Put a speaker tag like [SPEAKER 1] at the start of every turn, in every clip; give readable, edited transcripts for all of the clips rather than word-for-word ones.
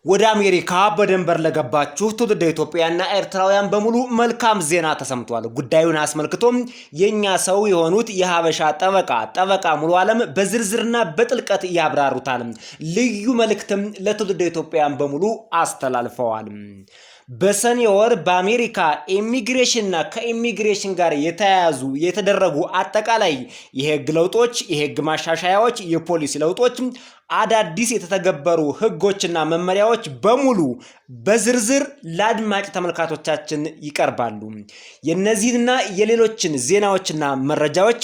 [SPEAKER 1] ወደ አሜሪካ በደንበር ለገባችሁ ትውልደ ኢትዮጵያና ኤርትራውያን በሙሉ መልካም ዜና ተሰምቷል። ጉዳዩን አስመልክቶም የኛ ሰው የሆኑት የሀበሻ ጠበቃ ሙሉ ዓለም በዝርዝርና በጥልቀት ያብራሩታል። ልዩ መልእክትም ለትውልደ ኢትዮጵያውያን በሙሉ አስተላልፈዋል። በሰኔ ወር በአሜሪካ ኢሚግሬሽንና ከኢሚግሬሽን ጋር የተደረጉ አጠቃላይ የህግ ለውጦች፣ የህግ ማሻሻያዎች፣ የፖሊሲ ለውጦች፣ አዳዲስ የተተገበሩ ህጎችና መመሪያዎች በሙሉ በዝርዝር ለአድማጭ ተመልካቾቻችን ይቀርባሉ። የነዚህና የሌሎችን ዜናዎችና መረጃዎች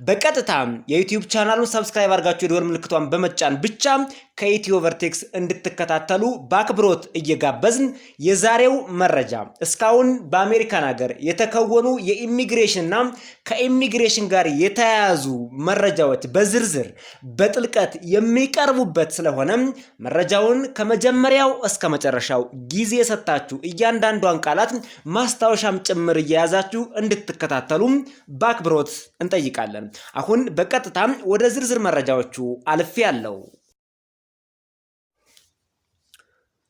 [SPEAKER 1] በቀጥታ የዩቲዩብ ቻናሉን ሰብስክራይብ አድርጋችሁ የደወል ምልክቷን በመጫን ብቻ ከኢትዮ ቨርቴክስ እንድትከታተሉ በአክብሮት እየጋበዝን የዛሬው መረጃ እስካሁን በአሜሪካን ሀገር የተከወኑ የኢሚግሬሽንና ከኢሚግሬሽን ጋር የተያያዙ መረጃዎች በዝርዝር በጥልቀት የሚቀርቡበት ስለሆነ መረጃውን ከመጀመሪያው እስከ መጨረሻው ጊዜ ሰጣችሁ እያንዳንዷን ቃላት ማስታወሻም ጭምር እየያዛችሁ እንድትከታተሉ በአክብሮት እንጠይቃለን። አሁን በቀጥታ ወደ ዝርዝር መረጃዎቹ አልፌያለሁ።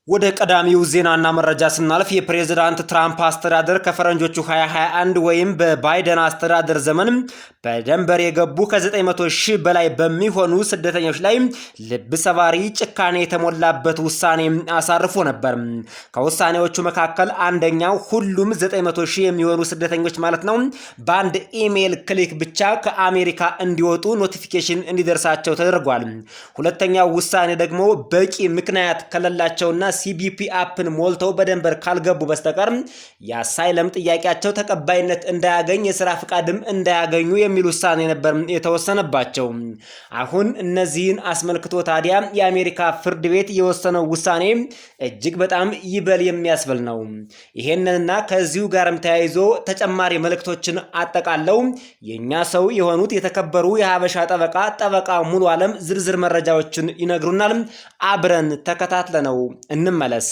[SPEAKER 1] ወደ ቀዳሚው ዜናና መረጃ ስናልፍ የፕሬዝዳንት ትራምፕ አስተዳደር ከፈረንጆቹ 2021 ወይም በባይደን አስተዳደር ዘመን በደንበር የገቡ ከ900 ሺህ በላይ በሚሆኑ ስደተኞች ላይ ልብ ሰባሪ ጭካኔ የተሞላበት ውሳኔ አሳርፎ ነበር። ከውሳኔዎቹ መካከል አንደኛው ሁሉም 900 ሺህ የሚሆኑ ስደተኞች ማለት ነው በአንድ ኢሜል ክሊክ ብቻ ከአሜሪካ እንዲወጡ ኖቲፊኬሽን እንዲደርሳቸው ተደርጓል። ሁለተኛው ውሳኔ ደግሞ በቂ ምክንያት ከሌላቸውና ሲቢፒ አፕን ሞልተው በደንበር ካልገቡ በስተቀር የአሳይለም ጥያቄያቸው ተቀባይነት እንዳያገኝ የሥራ ፍቃድም እንዳያገኙ የሚል ውሳኔ ነበር የተወሰነባቸው። አሁን እነዚህን አስመልክቶ ታዲያ የአሜሪካ ፍርድ ቤት የወሰነው ውሳኔ እጅግ በጣም ይበል የሚያስብል ነው። ይሄንንና ከዚሁ ጋርም ተያይዞ ተጨማሪ መልእክቶችን አጠቃለው የኛ ሰው የሆኑት የተከበሩ የሀበሻ ጠበቃ ሙሉ ዓለም ዝርዝር መረጃዎችን ይነግሩናል። አብረን ተከታትለነው እንመለስ።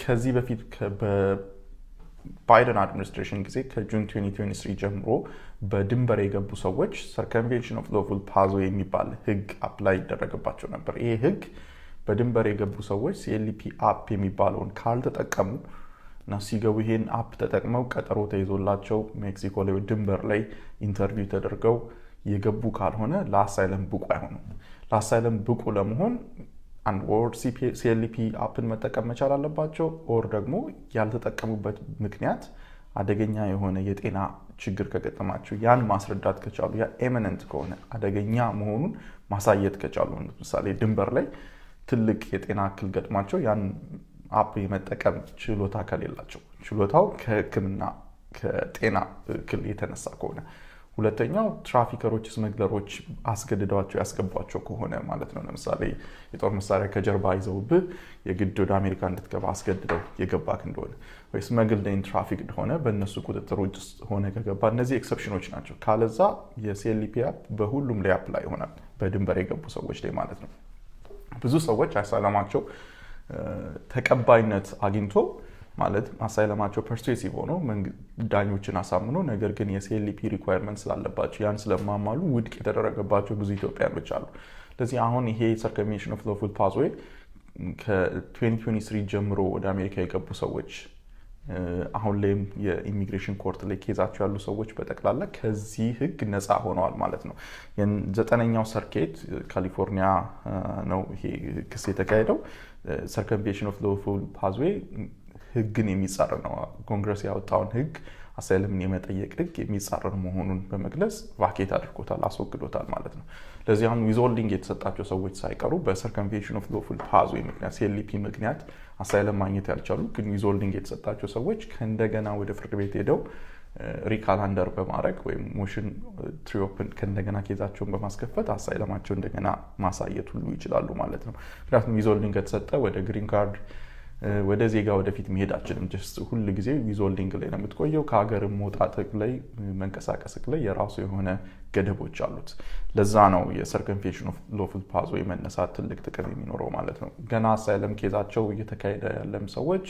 [SPEAKER 2] ከዚህ በፊት በባይደን አድሚኒስትሬሽን ጊዜ ከጁን 2023 ጀምሮ በድንበር የገቡ ሰዎች ሰርከምቬንሽን ኦፍ ሎፉል ፓዞ የሚባል ህግ አፕላይ ይደረግባቸው ነበር። ይሄ ህግ በድንበር የገቡ ሰዎች ሲኤልፒ አፕ የሚባለውን ካልተጠቀሙ እና ሲገቡ ይሄን አፕ ተጠቅመው ቀጠሮ ተይዞላቸው ሜክሲኮ ላይ ድንበር ላይ ኢንተርቪው ተደርገው የገቡ ካልሆነ ለአሳይለም ብቁ አይሆኑም። ለአሳይለም ብቁ ለመሆን አንድ ወር ሲኤልፒ አፕን መጠቀም መቻል አለባቸው። ኦር ደግሞ ያልተጠቀሙበት ምክንያት አደገኛ የሆነ የጤና ችግር ከገጠማቸው ያን ማስረዳት ከቻሉ፣ ያ ኤሚነንት ከሆነ አደገኛ መሆኑን ማሳየት ከቻሉ፣ ለምሳሌ ድንበር ላይ ትልቅ የጤና እክል ገጥማቸው ያን አፕ የመጠቀም ችሎታ ከሌላቸው፣ ችሎታው ከህክምና ከጤና እክል የተነሳ ከሆነ፣ ሁለተኛው ትራፊከሮች ስመግለሮች አስገድደዋቸው ያስገቧቸው ከሆነ ማለት ነው። ለምሳሌ የጦር መሳሪያ ከጀርባ ይዘውብህ የግድ ወደ አሜሪካ እንድትገባ አስገድደው የገባክ እንደሆነ ወይ ስመግል ኢን ትራፊክ እንደሆነ በእነሱ ቁጥጥር ውስጥ ሆነ ከገባ፣ እነዚህ ኤክሰፕሽኖች ናቸው። ካለዛ የሲኤልፒ አፕ በሁሉም ላይ አፕላይ ይሆናል፣ በድንበር የገቡ ሰዎች ላይ ማለት ነው። ብዙ ሰዎች አሳይለማቸው ተቀባይነት አግኝቶ ማለት አሳይለማቸው ፐርሱሲቭ ሆኖ ዳኞችን አሳምኖ ነገር ግን የሲኤልፒ ሪኳየርመንት ስላለባቸው ያን ስለማማሉ ውድቅ የተደረገባቸው ብዙ ኢትዮጵያኖች አሉ። ስለዚህ አሁን ይሄ ሰርከምቬንሽን ኦፍ ሎፉል ፓዝዌይ ከ2023 ጀምሮ ወደ አሜሪካ የገቡ ሰዎች አሁን ላይም የኢሚግሬሽን ኮርት ላይ ኬዛቸው ያሉ ሰዎች በጠቅላላ ከዚህ ህግ ነፃ ሆነዋል ማለት ነው። የ9ኛው ሰርኬት ካሊፎርኒያ ነው ይሄ ክስ የተካሄደው። ሰርከምቬንሽን ኦፍ ሎፉል ፓዝዌይ ህግን የሚጻረር ነው። ኮንግረስ ያወጣውን ህግ አሳይለምን የመጠየቅ ህግ የሚጻረር መሆኑን በመግለጽ ቫኬት አድርጎታል፣ አስወግዶታል ማለት ነው። ለዚህ አሁን ዊዝሆልዲንግ የተሰጣቸው ሰዎች ሳይቀሩ በሰርከምቬንሽን ኦፍ ሎፉል ፓዝዌይ ምክንያት ሲኤልፒ ምክንያት አሳይለም ማግኘት ያልቻሉ ግን ዊዝሆልዲንግ የተሰጣቸው ሰዎች ከእንደገና ወደ ፍርድ ቤት ሄደው ሪካላንደር በማድረግ ወይም ሞሽን ትሪኦፕን ከእንደገና ኬዛቸውን በማስከፈት አሳይለማቸው እንደገና ማሳየት ሁሉ ይችላሉ ማለት ነው። ምክንያቱም ዊዝሆልዲንግ ከተሰጠ ወደ ግሪን ካርድ ወደ ዜጋ ወደፊት መሄድ አችልም። ጀስት ሁሉ ጊዜ ዊዝሆልዲንግ ላይ ነው የምትቆየው። ከሀገር መውጣት ላይ መንቀሳቀስ ላይ የራሱ የሆነ ገደቦች አሉት። ለዛ ነው የሰርከምቬንሽን ኦፍ ሎፉል ፓዝዌይ መነሳት ትልቅ ጥቅም የሚኖረው ማለት ነው። ገና አሳይለም ኬዛቸው እየተካሄደ ያለም ሰዎች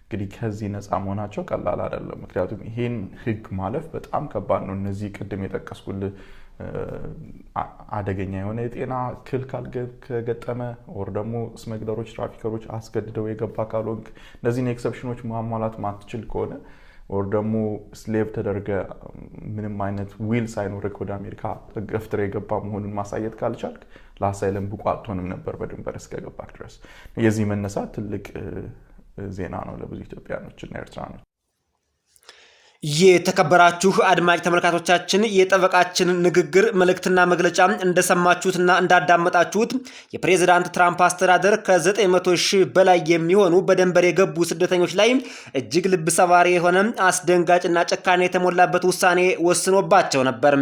[SPEAKER 2] እንግዲህ ከዚህ ነፃ መሆናቸው ቀላል አይደለም። ምክንያቱም ይሄን ህግ ማለፍ በጣም ከባድ ነው። እነዚህ ቅድም የጠቀስኩልህ አደገኛ የሆነ የጤና እክል ከገጠመ ወር ደግሞ ስመግለሮች ትራፊከሮች አስገድደው የገባ ካልሆንክ እነዚህን ኤክሰፕሽኖች ማሟላት ማትችል ከሆነ ወር ደግሞ ስሌቭ ተደርገ ምንም አይነት ዊል ሳይኖርክ ወደ አሜሪካ ገፍትረ የገባ መሆኑን ማሳየት ካልቻልክ ለአሳይለም ብቁ አትሆንም ነበር በድንበር እስከገባክ ድረስ። የዚህ መነሳት ትልቅ ዜና ነው ለብዙ ኢትዮጵያኖችና ኤርትራኖች።
[SPEAKER 1] የተከበራችሁ አድማጭ ተመልካቾቻችን የጠበቃችንን ንግግር መልእክትና መግለጫ እንደሰማችሁትና እንዳዳመጣችሁት የፕሬዝዳንት ትራምፕ አስተዳደር ከ900,000 በላይ የሚሆኑ በድንበር የገቡ ስደተኞች ላይ እጅግ ልብ ሰባሪ የሆነ አስደንጋጭና ጭካኔ የተሞላበት ውሳኔ ወስኖባቸው ነበር።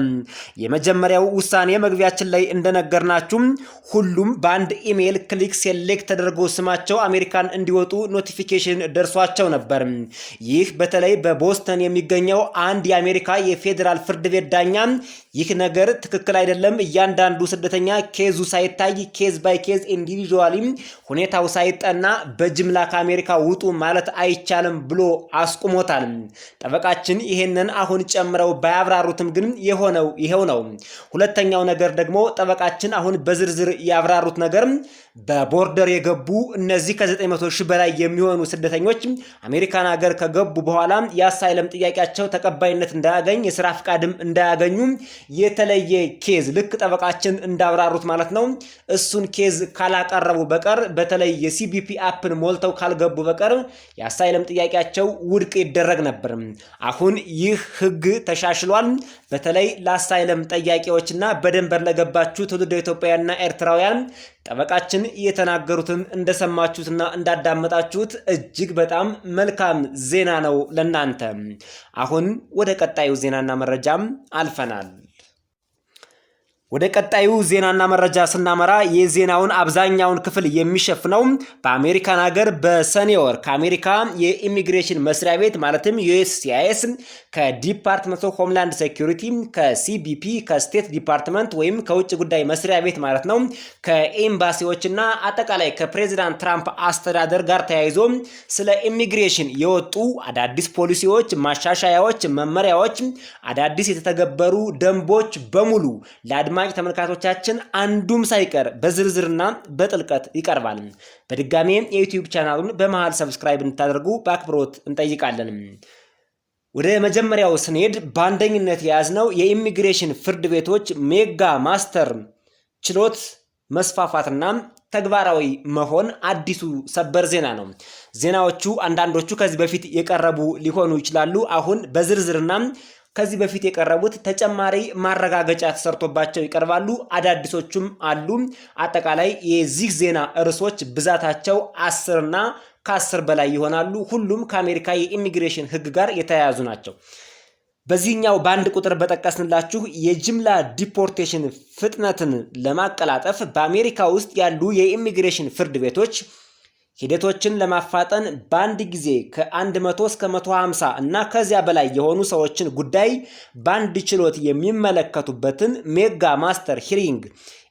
[SPEAKER 1] የመጀመሪያው ውሳኔ መግቢያችን ላይ እንደነገርናችሁ ሁሉም በአንድ ኢሜይል ክሊክ ሴሌክት ተደርገው ስማቸው አሜሪካን እንዲወጡ ኖቲፊኬሽን ደርሷቸው ነበር። ይህ በተለይ በቦስተን የሚገኘው አንድ የአሜሪካ የፌዴራል ፍርድ ቤት ዳኛ ይህ ነገር ትክክል አይደለም፣ እያንዳንዱ ስደተኛ ኬዙ ሳይታይ ኬዝ ባይ ኬዝ ኢንዲቪጁዋሊ ሁኔታው ሳይጠና በጅምላ ከአሜሪካ ውጡ ማለት አይቻልም ብሎ አስቁሞታል። ጠበቃችን ይሄንን አሁን ጨምረው ባያብራሩትም ግን የሆነው ይሄው ነው። ሁለተኛው ነገር ደግሞ ጠበቃችን አሁን በዝርዝር ያብራሩት ነገር በቦርደር የገቡ እነዚህ ከ900,000 በላይ የሚሆኑ ስደተኞች አሜሪካን ሀገር ከገቡ በኋላ የአሳይለም ጥያቄያቸው ተቀባይነት እንዳያገኝ የስራ ፍቃድም እንዳያገኙ የተለየ ኬዝ ልክ ጠበቃችን እንዳብራሩት ማለት ነው እሱን ኬዝ ካላቀረቡ በቀር በተለይ የሲቢፒ አፕን ሞልተው ካልገቡ በቀር የአሳይለም ጥያቄያቸው ውድቅ ይደረግ ነበር። አሁን ይህ ህግ ተሻሽሏል። በተለይ ለአሳይለም ጠያቂዎችና በድንበር ለገባችሁ ትውልደ ኢትዮጵያውያንና ኤርትራውያን ጠበቃችን የተናገሩትን እንደሰማችሁትና እንዳዳመጣችሁት እጅግ በጣም መልካም ዜና ነው ለናንተ። አሁን ወደ ቀጣዩ ዜናና መረጃም አልፈናል። ወደ ቀጣዩ ዜናና መረጃ ስናመራ የዜናውን አብዛኛውን ክፍል የሚሸፍነው በአሜሪካን ሀገር በሰኔ ወር ከአሜሪካ የኢሚግሬሽን መስሪያ ቤት ማለትም USCIS ከዲፓርትመንት ኦፍ ሆምላንድ ሴኩሪቲ ከሲቢፒ ከስቴት ዲፓርትመንት ወይም ከውጭ ጉዳይ መስሪያ ቤት ማለት ነው ከኤምባሲዎችና አጠቃላይ ከፕሬዚዳንት ትራምፕ አስተዳደር ጋር ተያይዞ ስለ ኢሚግሬሽን የወጡ አዳዲስ ፖሊሲዎች፣ ማሻሻያዎች፣ መመሪያዎች፣ አዳዲስ የተተገበሩ ደንቦች በሙሉ ለአድማ ተመልካቾቻችን አንዱም ሳይቀር በዝርዝርና በጥልቀት ይቀርባል። በድጋሜ የዩቲዩብ ቻናሉን በመሃል ሰብስክራይብ እንድታደርጉ በአክብሮት እንጠይቃለን። ወደ መጀመሪያው ስንሄድ በአንደኝነት የያዝነው የኢሚግሬሽን ፍርድ ቤቶች ሜጋ ማስተር ችሎት መስፋፋትና ተግባራዊ መሆን አዲሱ ሰበር ዜና ነው። ዜናዎቹ አንዳንዶቹ ከዚህ በፊት የቀረቡ ሊሆኑ ይችላሉ። አሁን በዝርዝርና ከዚህ በፊት የቀረቡት ተጨማሪ ማረጋገጫ ተሰርቶባቸው ይቀርባሉ። አዳዲሶቹም አሉ። አጠቃላይ የዚህ ዜና ርዕሶች ብዛታቸው 10 እና ከ10 በላይ ይሆናሉ። ሁሉም ከአሜሪካ የኢሚግሬሽን ሕግ ጋር የተያያዙ ናቸው። በዚህኛው በአንድ ቁጥር በጠቀስንላችሁ የጅምላ ዲፖርቴሽን ፍጥነትን ለማቀላጠፍ በአሜሪካ ውስጥ ያሉ የኢሚግሬሽን ፍርድ ቤቶች ሂደቶችን ለማፋጠን በአንድ ጊዜ ከ100 እስከ 150 እና ከዚያ በላይ የሆኑ ሰዎችን ጉዳይ በአንድ ችሎት የሚመለከቱበትን ሜጋ ማስተር ሂሪንግ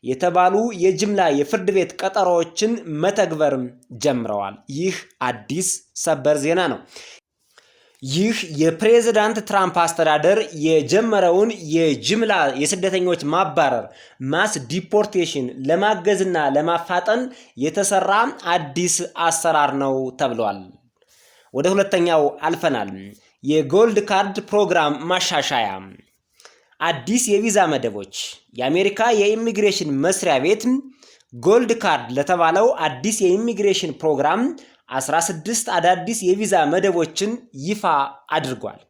[SPEAKER 1] የተባሉ የጅምላ የፍርድ ቤት ቀጠሮዎችን መተግበር ጀምረዋል። ይህ አዲስ ሰበር ዜና ነው። ይህ የፕሬዝዳንት ትራምፕ አስተዳደር የጀመረውን የጅምላ የስደተኞች ማባረር ማስ ዲፖርቴሽን ለማገዝና ለማፋጠን የተሰራ አዲስ አሰራር ነው ተብሏል። ወደ ሁለተኛው አልፈናል። የጎልድ ካርድ ፕሮግራም ማሻሻያ፣ አዲስ የቪዛ መደቦች። የአሜሪካ የኢሚግሬሽን መስሪያ ቤት ጎልድ ካርድ ለተባለው አዲስ የኢሚግሬሽን ፕሮግራም 16 አዳዲስ የቪዛ መደቦችን ይፋ አድርጓል።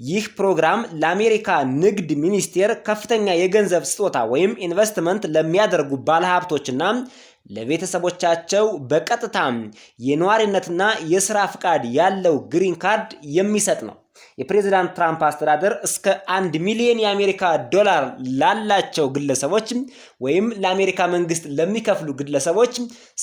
[SPEAKER 1] ይህ ፕሮግራም ለአሜሪካ ንግድ ሚኒስቴር ከፍተኛ የገንዘብ ስጦታ ወይም ኢንቨስትመንት ለሚያደርጉ ባለሀብቶችና ለቤተሰቦቻቸው በቀጥታ የነዋሪነትና የሥራ ፍቃድ ያለው ግሪን ካርድ የሚሰጥ ነው። የፕሬዝዳንት ትራምፕ አስተዳደር እስከ 1 ሚሊዮን የአሜሪካ ዶላር ላላቸው ግለሰቦች ወይም ለአሜሪካ መንግስት ለሚከፍሉ ግለሰቦች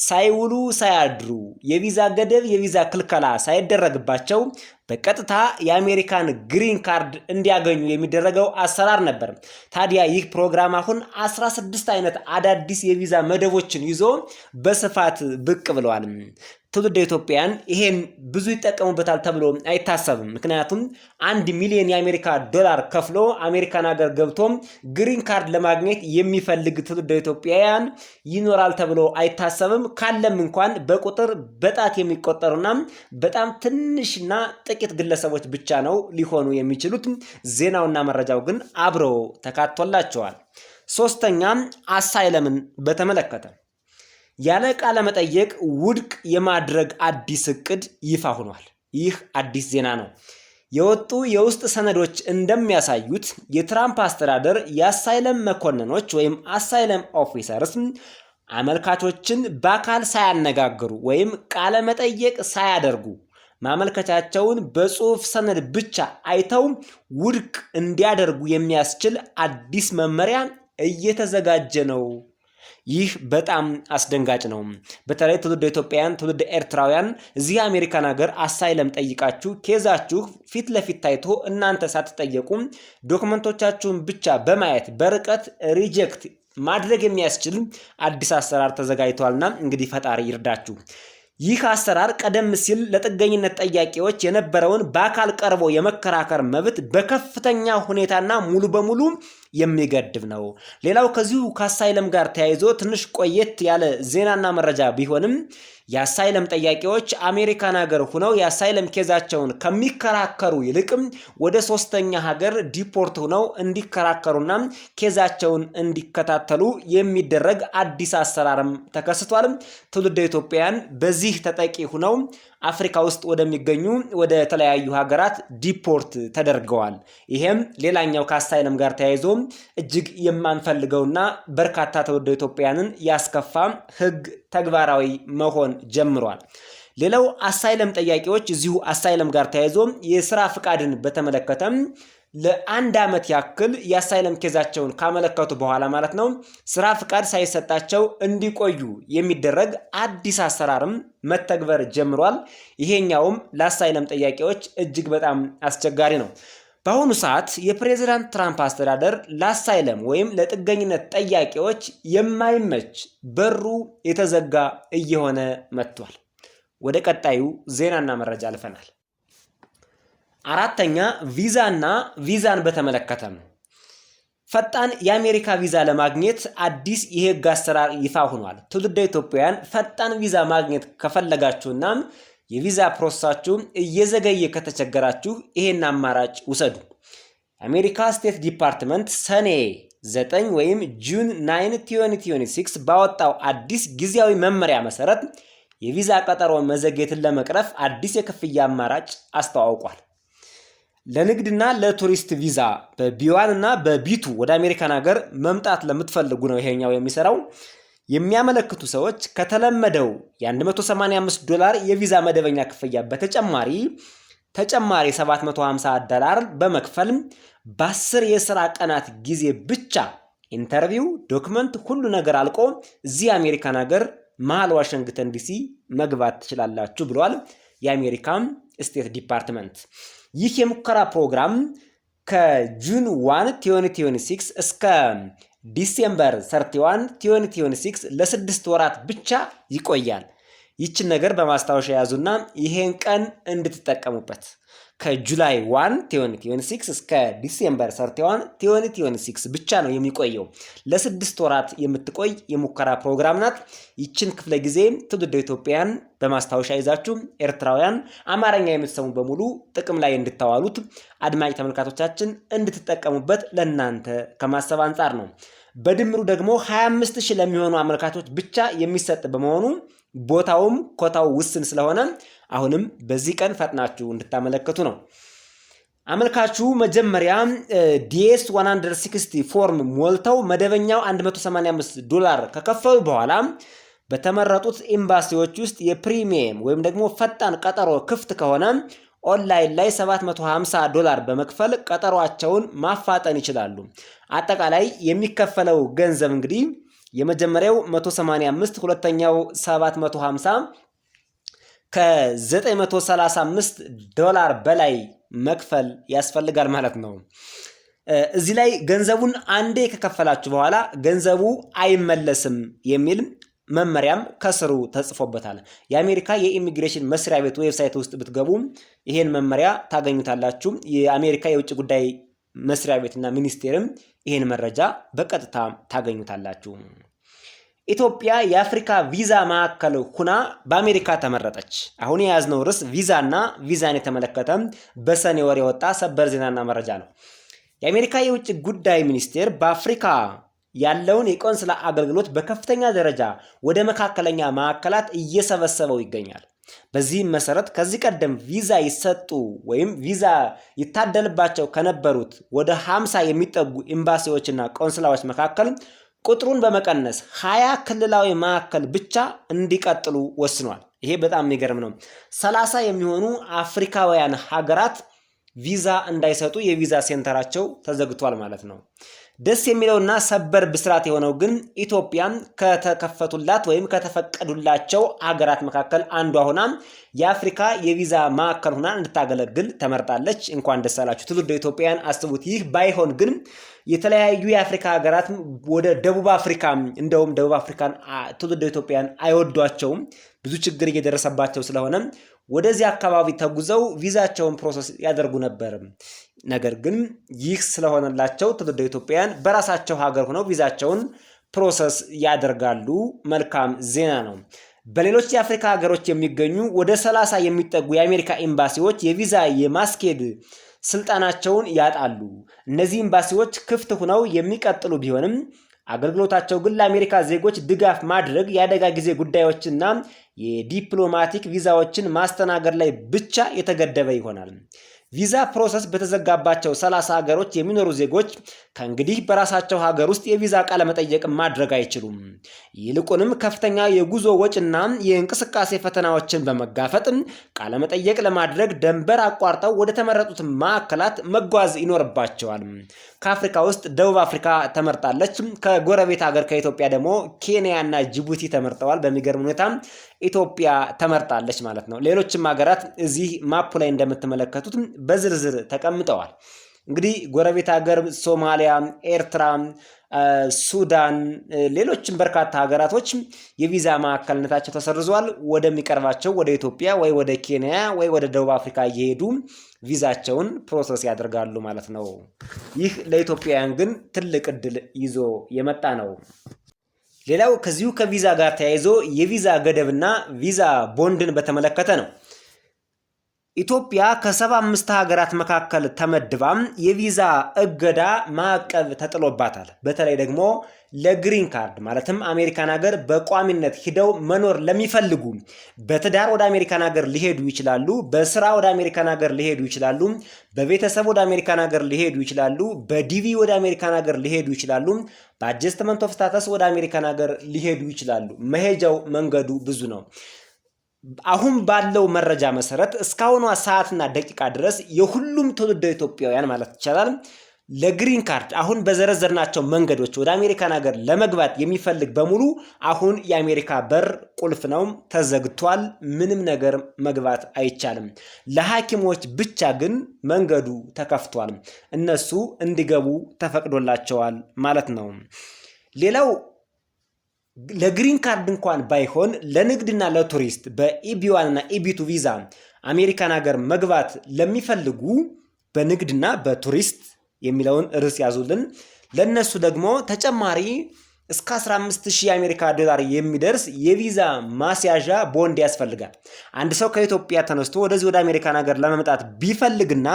[SPEAKER 1] ሳይውሉ ሳያድሩ የቪዛ ገደብ የቪዛ ክልከላ ሳይደረግባቸው በቀጥታ የአሜሪካን ግሪን ካርድ እንዲያገኙ የሚደረገው አሰራር ነበር። ታዲያ ይህ ፕሮግራም አሁን 16 አይነት አዳዲስ የቪዛ መደቦችን ይዞ በስፋት ብቅ ብለዋል። ትውልደ ኢትዮጵያን ይሄን ብዙ ይጠቀሙበታል ተብሎ አይታሰብም። ምክንያቱም 1 ሚሊዮን የአሜሪካ ዶላር ከፍሎ አሜሪካን ሀገር ገብቶ ግሪን ካርድ ለማግኘት የሚፈልግ ትውልደ ኢትዮጵያውያን ይኖራል ተብሎ አይታሰብም። ካለም እንኳን በቁጥር በጣት የሚቆጠሩና በጣም ትንሽና ጥቂት ግለሰቦች ብቻ ነው ሊሆኑ የሚችሉት። ዜናውና መረጃው ግን አብረው ተካቶላቸዋል። ሶስተኛ አሳይለምን በተመለከተ ያለ ቃለ መጠየቅ ውድቅ የማድረግ አዲስ እቅድ ይፋ ሆኗል። ይህ አዲስ ዜና ነው። የወጡ የውስጥ ሰነዶች እንደሚያሳዩት የትራምፕ አስተዳደር የአሳይለም መኮንኖች ወይም አሳይለም ኦፊሰርስ አመልካቾችን በአካል ሳያነጋግሩ ወይም ቃለ መጠየቅ ሳያደርጉ ማመልከቻቸውን በጽሑፍ ሰነድ ብቻ አይተው ውድቅ እንዲያደርጉ የሚያስችል አዲስ መመሪያ እየተዘጋጀ ነው። ይህ በጣም አስደንጋጭ ነው። በተለይ ትውልደ ኢትዮጵያውያን፣ ትውልደ ኤርትራውያን እዚህ አሜሪካን ሀገር አሳይለም ጠይቃችሁ ኬዛችሁ ፊት ለፊት ታይቶ እናንተ ሳትጠየቁ ዶክመንቶቻችሁን ብቻ በማየት በርቀት ሪጀክት ማድረግ የሚያስችል አዲስ አሰራር ተዘጋጅቷልና እንግዲህ ፈጣሪ ይርዳችሁ። ይህ አሰራር ቀደም ሲል ለጥገኝነት ጠያቂዎች የነበረውን በአካል ቀርቦ የመከራከር መብት በከፍተኛ ሁኔታና ሙሉ በሙሉ የሚገድብ ነው። ሌላው ከዚሁ ከአሳይለም ጋር ተያይዞ ትንሽ ቆየት ያለ ዜናና መረጃ ቢሆንም የአሳይለም ጠያቂዎች አሜሪካን ሀገር ሆነው የአሳይለም ኬዛቸውን ከሚከራከሩ ይልቅም ወደ ሶስተኛ ሀገር ዲፖርት ሆነው እንዲከራከሩና ኬዛቸውን እንዲከታተሉ የሚደረግ አዲስ አሰራርም ተከስቷል። ትውልደ ኢትዮጵያውያን በዚህ ተጠቂ ሆነው አፍሪካ ውስጥ ወደሚገኙ ወደ ተለያዩ ሀገራት ዲፖርት ተደርገዋል። ይሄም ሌላኛው ከአሳይለም ጋር ተያይዞ እጅግ የማንፈልገውና በርካታ ትውልደ ኢትዮጵያውያንን ያስከፋ ሕግ ተግባራዊ መሆን ጀምሯል። ሌላው አሳይለም ጠያቂዎች እዚሁ አሳይለም ጋር ተያይዞ የስራ ፍቃድን በተመለከተም ለአንድ ዓመት ያክል የአሳይለም ኬዛቸውን ካመለከቱ በኋላ ማለት ነው ስራ ፍቃድ ሳይሰጣቸው እንዲቆዩ የሚደረግ አዲስ አሰራርም መተግበር ጀምሯል። ይሄኛውም ለአሳይለም ጠያቂዎች እጅግ በጣም አስቸጋሪ ነው። በአሁኑ ሰዓት የፕሬዝዳንት ትራምፕ አስተዳደር ለአሳይለም ወይም ለጥገኝነት ጠያቂዎች የማይመች በሩ የተዘጋ እየሆነ መጥቷል። ወደ ቀጣዩ ዜናና መረጃ አልፈናል። አራተኛ ቪዛን በተመለከተ ነው። ፈጣን የአሜሪካ ቪዛ ለማግኘት አዲስ የህግ አሰራር ይፋ ሆኗል። ትውልደ ኢትዮጵያውያን ፈጣን ቪዛ ማግኘት ከፈለጋችሁና የቪዛ ፕሮሰሳችሁ እየዘገየ ከተቸገራችሁ ይሄን አማራጭ ውሰዱ። የአሜሪካ ስቴት ዲፓርትመንት ሰኔ 9 ወይም ጁን 9 2026 ባወጣው አዲስ ጊዜያዊ መመሪያ መሰረት የቪዛ ቀጠሮ መዘግየትን ለመቅረፍ አዲስ የክፍያ አማራጭ አስተዋውቋል። ለንግድና ለቱሪስት ቪዛ በቢ1 እና በቢ2 ወደ አሜሪካን ሀገር መምጣት ለምትፈልጉ ነው ይሄኛው የሚሰራው። የሚያመለክቱ ሰዎች ከተለመደው $185 የቪዛ መደበኛ ክፍያ በተጨማሪ $750 በመክፈል በ10 የሥራ ቀናት ጊዜ ብቻ ኢንተርቪው፣ ዶክመንት፣ ሁሉ ነገር አልቆ እዚህ አሜሪካን ሀገር መሃል ዋሽንግተን ዲሲ መግባት ትችላላችሁ ብለዋል የአሜሪካ ስቴት ዲፓርትመንት። ይህ የሙከራ ፕሮግራም ከጁን 1 2026 እስከ ዲሴምበር 31 2026 ለ6 ወራት ብቻ ይቆያል። ይችን ነገር በማስታወሻ ያዙና ይሄን ቀን እንድትጠቀሙበት። ከጁላይ 1 2026 እስከ ዲሴምበር 31 2026 ብቻ ነው የሚቆየው። ለ6 ወራት የምትቆይ የሙከራ ፕሮግራም ናት። ይችን ክፍለ ጊዜ ትውልደ ኢትዮጵያውያን በማስታወሻ ይዛችሁ ኤርትራውያን አማርኛ የምትሰሙ በሙሉ ጥቅም ላይ እንድታዋሉት አድማጭ ተመልካቾቻችን እንድትጠቀሙበት ለእናንተ ከማሰብ አንጻር ነው። በድምሩ ደግሞ 25000 ለሚሆኑ አመልካቾች ብቻ የሚሰጥ በመሆኑ ቦታውም ኮታው ውስን ስለሆነ አሁንም በዚህ ቀን ፈጥናችሁ እንድታመለከቱ ነው። አመልካቹ መጀመሪያ ዲኤስ 160 ፎርም ሞልተው መደበኛው $185 ከከፈሉ በኋላ በተመረጡት ኤምባሲዎች ውስጥ የፕሪሚየም ወይም ደግሞ ፈጣን ቀጠሮ ክፍት ከሆነ ኦንላይን ላይ $750 በመክፈል ቀጠሯቸውን ማፋጠን ይችላሉ። አጠቃላይ የሚከፈለው ገንዘብ እንግዲህ የመጀመሪያው 185፣ ሁለተኛው 750፣ ከ935 ዶላር በላይ መክፈል ያስፈልጋል ማለት ነው። እዚህ ላይ ገንዘቡን አንዴ ከከፈላችሁ በኋላ ገንዘቡ አይመለስም የሚል መመሪያም ከስሩ ተጽፎበታል። የአሜሪካ የኢሚግሬሽን መስሪያ ቤት ዌብሳይት ውስጥ ብትገቡ ይሄን መመሪያ ታገኙታላችሁ። የአሜሪካ የውጭ ጉዳይ መስሪያ ቤትና ሚኒስቴርም ይሄን መረጃ በቀጥታ ታገኙታላችሁ። ኢትዮጵያ የአፍሪካ ቪዛ ማዕከል ሁና በአሜሪካ ተመረጠች። አሁን የያዝነው ርዕስ ቪዛና ቪዛን የተመለከተ በሰኔ ወር የወጣ ሰበር ዜናና መረጃ ነው። የአሜሪካ የውጭ ጉዳይ ሚኒስቴር በአፍሪካ ያለውን የቆንስላ አገልግሎት በከፍተኛ ደረጃ ወደ መካከለኛ ማዕከላት እየሰበሰበው ይገኛል። በዚህም መሰረት ከዚህ ቀደም ቪዛ ይሰጡ ወይም ቪዛ ይታደልባቸው ከነበሩት ወደ 50 የሚጠጉ ኤምባሲዎችና ቆንስላዎች መካከል ቁጥሩን በመቀነስ 20 ክልላዊ ማዕከል ብቻ እንዲቀጥሉ ወስኗል። ይሄ በጣም የሚገርም ነው። 30 የሚሆኑ አፍሪካውያን ሀገራት ቪዛ እንዳይሰጡ የቪዛ ሴንተራቸው ተዘግቷል ማለት ነው። ደስ የሚለውና ሰበር ብስራት የሆነው ግን ኢትዮጵያ ከተከፈቱላት ወይም ከተፈቀዱላቸው ሀገራት መካከል አንዷ ሆና የአፍሪካ የቪዛ ማዕከል ሆና እንድታገለግል ተመርጣለች። እንኳን ደስ አላችሁ ትውልደ ኢትዮጵያውያን። አስቡት። ይህ ባይሆን ግን የተለያዩ የአፍሪካ ሀገራት ወደ ደቡብ አፍሪካ እንደውም ደቡብ አፍሪካን ትውልደ ኢትዮጵያውያን አይወዷቸውም፣ ብዙ ችግር እየደረሰባቸው ስለሆነ ወደዚህ አካባቢ ተጉዘው ቪዛቸውን ፕሮሰስ ያደርጉ ነበር። ነገር ግን ይህ ስለሆነላቸው ትውልደ ኢትዮጵያውያን በራሳቸው ሀገር ሆነው ቪዛቸውን ፕሮሰስ ያደርጋሉ። መልካም ዜና ነው። በሌሎች የአፍሪካ ሀገሮች የሚገኙ ወደ 30 የሚጠጉ የአሜሪካ ኤምባሲዎች የቪዛ የማስኬድ ስልጣናቸውን ያጣሉ። እነዚህ ኤምባሲዎች ክፍት ሆነው የሚቀጥሉ ቢሆንም አገልግሎታቸው ግን ለአሜሪካ ዜጎች ድጋፍ ማድረግ፣ የአደጋ ጊዜ ጉዳዮችና የዲፕሎማቲክ ቪዛዎችን ማስተናገድ ላይ ብቻ የተገደበ ይሆናል። ቪዛ ፕሮሰስ በተዘጋባቸው 30 ሀገሮች የሚኖሩ ዜጎች ከእንግዲህ በራሳቸው ሀገር ውስጥ የቪዛ ቃለ መጠየቅ ማድረግ አይችሉም። ይልቁንም ከፍተኛ የጉዞ ወጪና የእንቅስቃሴ ፈተናዎችን በመጋፈጥ ቃለ መጠየቅ ለማድረግ ድንበር አቋርጠው ወደ ተመረጡት ማዕከላት መጓዝ ይኖርባቸዋል። ከአፍሪካ ውስጥ ደቡብ አፍሪካ ተመርጣለች። ከጎረቤት ሀገር ከኢትዮጵያ ደግሞ ኬንያና ጅቡቲ ተመርጠዋል። በሚገርም ሁኔታ ኢትዮጵያ ተመርጣለች ማለት ነው። ሌሎችም ሀገራት እዚህ ማፑ ላይ እንደምትመለከቱት በዝርዝር ተቀምጠዋል። እንግዲህ ጎረቤት ሀገር ሶማሊያ፣ ኤርትራ፣ ሱዳን፣ ሌሎችም በርካታ ሀገራቶች የቪዛ ማዕከልነታቸው ተሰርዟል። ወደሚቀርባቸው ወደ ኢትዮጵያ ወይ ወደ ኬንያ ወይ ወደ ደቡብ አፍሪካ እየሄዱ ቪዛቸውን ፕሮሰስ ያደርጋሉ ማለት ነው። ይህ ለኢትዮጵያውያን ግን ትልቅ እድል ይዞ የመጣ ነው። ሌላው ከዚሁ ከቪዛ ጋር ተያይዞ የቪዛ ገደብና ቪዛ ቦንድን በተመለከተ ነው። ኢትዮጵያ ከ75 ሀገራት መካከል ተመድባም የቪዛ እገዳ ማዕቀብ ተጥሎባታል። በተለይ ደግሞ ለግሪን ካርድ ማለትም አሜሪካን ሀገር በቋሚነት ሂደው መኖር ለሚፈልጉ በትዳር ወደ አሜሪካን ሀገር ሊሄዱ ይችላሉ፣ በስራ ወደ አሜሪካን ሀገር ሊሄዱ ይችላሉ፣ በቤተሰብ ወደ አሜሪካን ሀገር ሊሄዱ ይችላሉ፣ በዲቪ ወደ አሜሪካን ሀገር ሊሄዱ ይችላሉ፣ በአጀስትመንት ኦፍ ስታተስ ወደ አሜሪካን ሀገር ሊሄዱ ይችላሉ። መሄጃው መንገዱ ብዙ ነው። አሁን ባለው መረጃ መሰረት እስካሁኗ ሰዓትና ደቂቃ ድረስ የሁሉም ትውልደ ኢትዮጵያውያን ማለት ይቻላል ለግሪን ካርድ አሁን በዘረዘርናቸው መንገዶች ወደ አሜሪካን ሀገር ለመግባት የሚፈልግ በሙሉ አሁን የአሜሪካ በር ቁልፍ ነው፣ ተዘግቷል። ምንም ነገር መግባት አይቻልም። ለሐኪሞች ብቻ ግን መንገዱ ተከፍቷል። እነሱ እንዲገቡ ተፈቅዶላቸዋል ማለት ነው። ሌላው ለግሪን ካርድ እንኳን ባይሆን ለንግድና ለቱሪስት በኢቢ1 እና ኢቢ2 ቪዛ አሜሪካን ሀገር መግባት ለሚፈልጉ በንግድና በቱሪስት የሚለውን ርዕስ ያዙልን። ለነሱ ደግሞ ተጨማሪ እስከ 15000 የአሜሪካ ዶላር የሚደርስ የቪዛ ማስያዣ ቦንድ ያስፈልጋል። አንድ ሰው ከኢትዮጵያ ተነስቶ ወደዚህ ወደ አሜሪካን ሀገር ለመምጣት ቢፈልግና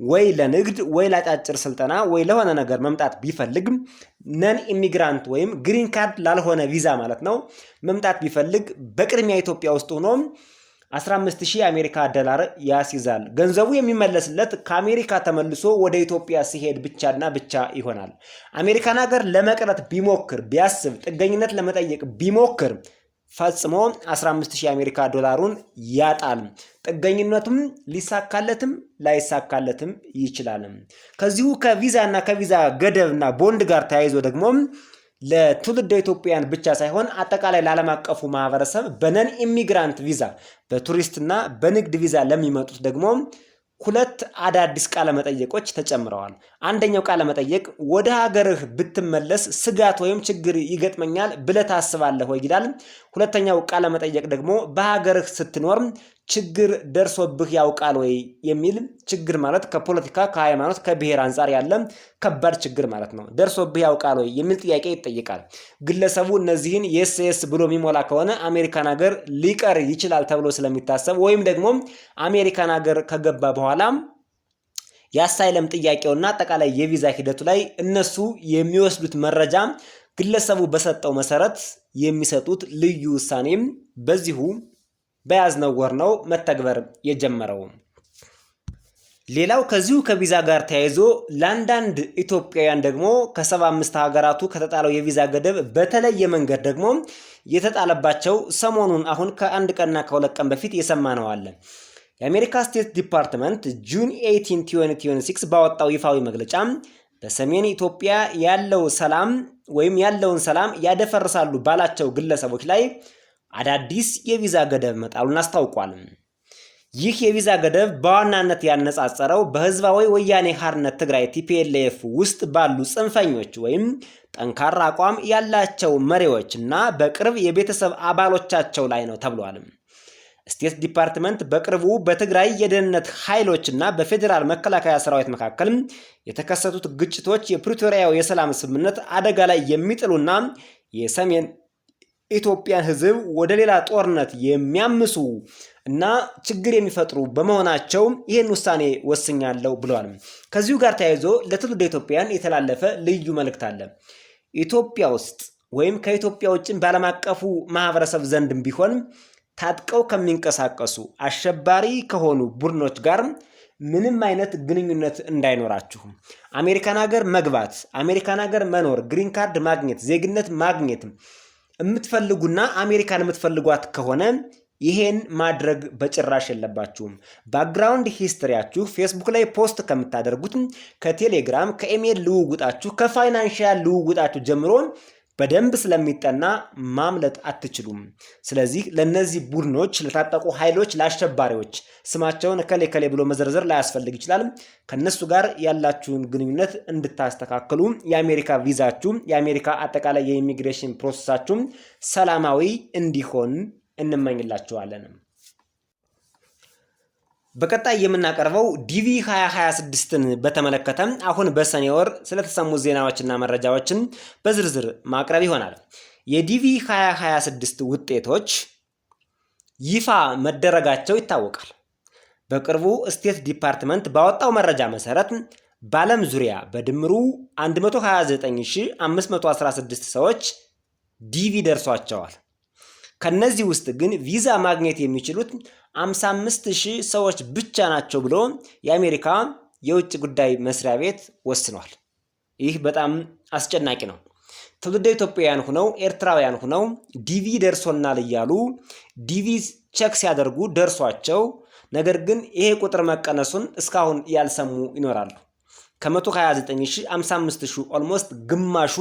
[SPEAKER 1] ወይ ለንግድ ወይ ለአጫጭር ስልጠና ወይ ለሆነ ነገር መምጣት ቢፈልግ ነን ኢሚግራንት ወይም ግሪን ካርድ ላልሆነ ቪዛ ማለት ነው መምጣት ቢፈልግ በቅድሚያ ኢትዮጵያ ውስጥ ሆኖ 15000 የአሜሪካ ዶላር ያስይዛል። ገንዘቡ የሚመለስለት ከአሜሪካ ተመልሶ ወደ ኢትዮጵያ ሲሄድ ብቻና ብቻ ይሆናል። አሜሪካን ሀገር ለመቅረት ቢሞክር ቢያስብ ጥገኝነት ለመጠየቅ ቢሞክር ፈጽሞ 15000 የአሜሪካ ዶላሩን ያጣል። ጥገኝነቱም ሊሳካለትም ላይሳካለትም ይችላል። ከዚሁ ከቪዛና ከቪዛ ገደብና ቦንድ ጋር ተያይዞ ደግሞ ለትውልደ ኢትዮጵያውያን ብቻ ሳይሆን አጠቃላይ ለዓለም አቀፉ ማህበረሰብ በነን ኢሚግራንት ቪዛ በቱሪስትና በንግድ ቪዛ ለሚመጡት ደግሞ 2 አዳዲስ ቃለ መጠየቆች ተጨምረዋል። አንደኛው ቃለ መጠየቅ ወደ ሀገርህ ብትመለስ ስጋት ወይም ችግር ይገጥመኛል ብለህ ታስባለህ ወይ ይላል። ሁለተኛው ቃለ መጠየቅ ደግሞ በሀገርህ ስትኖር ችግር ደርሶብህ ያውቃል ወይ የሚል ችግር ማለት ከፖለቲካ፣ ከሃይማኖት፣ ከብሔር አንጻር ያለ ከባድ ችግር ማለት ነው። ደርሶብህ ያውቃል ወይ የሚል ጥያቄ ይጠይቃል። ግለሰቡ እነዚህን የስ ብሎ የሚሞላ ከሆነ አሜሪካን ሀገር ሊቀር ይችላል ተብሎ ስለሚታሰብ ወይም ደግሞ አሜሪካን ሀገር ከገባ በኋላ የአሳይለም ጥያቄውና አጠቃላይ የቪዛ ሂደቱ ላይ እነሱ የሚወስዱት መረጃ ግለሰቡ በሰጠው መሰረት የሚሰጡት ልዩ ውሳኔም በዚሁ በያዝነው ወር ነው መተግበር የጀመረው። ሌላው ከዚሁ ከቪዛ ጋር ተያይዞ ለአንዳንድ ኢትዮጵያውያን ደግሞ ከ75 ሀገራቱ ከተጣለው የቪዛ ገደብ በተለየ መንገድ ደግሞ የተጣለባቸው ሰሞኑን አሁን ከ1 ቀንና ከ2 ቀን በፊት የሰማነው አለ። የአሜሪካ ስቴት ዲፓርትመንት ጁን 18 2026 ባወጣው ይፋዊ መግለጫ በሰሜን ኢትዮጵያ ያለውን ሰላም ያደፈርሳሉ ባላቸው ግለሰቦች ላይ አዳዲስ የቪዛ ገደብ መጣሉን አስታውቋል። ይህ የቪዛ ገደብ በዋናነት ያነጻጸረው በህዝባዊ ወያኔ ሓርነት ትግራይ TPLF ውስጥ ባሉ ጽንፈኞች ወይም ጠንካራ አቋም ያላቸው መሪዎች እና በቅርብ የቤተሰብ አባሎቻቸው ላይ ነው ተብሏል። ስቴት ዲፓርትመንት በቅርቡ በትግራይ የደህንነት ኃይሎችና በፌዴራል መከላከያ ሰራዊት መካከል የተከሰቱት ግጭቶች የፕሪቶሪያው የሰላም ስምምነት አደጋ ላይ የሚጥሉና የሰሜን ኢትዮጵያን ህዝብ ወደ ሌላ ጦርነት የሚያምሱ እና ችግር የሚፈጥሩ በመሆናቸው ይህን ውሳኔ ወስኛለሁ ብለዋል። ከዚሁ ጋር ተያይዞ ለትውልደ ኢትዮጵያውያን የተላለፈ ልዩ መልእክት አለ። ኢትዮጵያ ውስጥ ወይም ከኢትዮጵያ ውጭ በዓለም አቀፉ ማህበረሰብ ዘንድም ቢሆን ታጥቀው ከሚንቀሳቀሱ አሸባሪ ከሆኑ ቡድኖች ጋር ምንም አይነት ግንኙነት እንዳይኖራችሁ። አሜሪካን ሀገር መግባት፣ አሜሪካን ሀገር መኖር፣ ግሪን ካርድ ማግኘት፣ ዜግነት ማግኘት የምትፈልጉና አሜሪካን የምትፈልጓት ከሆነ ይሄን ማድረግ በጭራሽ የለባችሁም። ባክግራውንድ ሂስትሪያችሁ ፌስቡክ ላይ ፖስት ከምታደርጉት፣ ከቴሌግራም፣ ከኢሜል ልውውጣችሁ፣ ከፋይናንሻል ልውውጣችሁ ጀምሮ በደንብ ስለሚጠና ማምለጥ አትችሉም። ስለዚህ ለነዚህ ቡድኖች፣ ለታጠቁ ኃይሎች፣ ለአሸባሪዎች ስማቸውን ከሌ ብሎ መዘርዘር ላያስፈልግ ይችላል። ከነሱ ጋር ያላችሁን ግንኙነት እንድታስተካክሉ የአሜሪካ ቪዛችሁ፣ የአሜሪካ አጠቃላይ የኢሚግሬሽን ፕሮሰሳችሁ ሰላማዊ እንዲሆን እንመኝላችኋለን። በቀጣይ የምናቀርበው ዲቪ 2026ን በተመለከተ አሁን በሰኔ ወር ስለተሰሙ ዜናዎችና መረጃዎችን በዝርዝር ማቅረብ ይሆናል። የዲቪ 2026 ውጤቶች ይፋ መደረጋቸው ይታወቃል። በቅርቡ ስቴት ዲፓርትመንት ባወጣው መረጃ መሰረት በዓለም ዙሪያ በድምሩ 129516 ሰዎች ዲቪ ደርሷቸዋል። ከነዚህ ውስጥ ግን ቪዛ ማግኘት የሚችሉት 55000 ሰዎች ብቻ ናቸው ብሎ የአሜሪካ የውጭ ጉዳይ መስሪያ ቤት ወስኗል። ይህ በጣም አስጨናቂ ነው። ትውልደ ኢትዮጵያውያን ሆነው ኤርትራውያን ሆነው ዲቪ ደርሶናል እያሉ ዲቪ ቼክ ሲያደርጉ ደርሷቸው ነገር ግን ይሄ ቁጥር መቀነሱን እስካሁን ያልሰሙ ይኖራሉ። ከ129000 55000 ኦልሞስት ግማሹ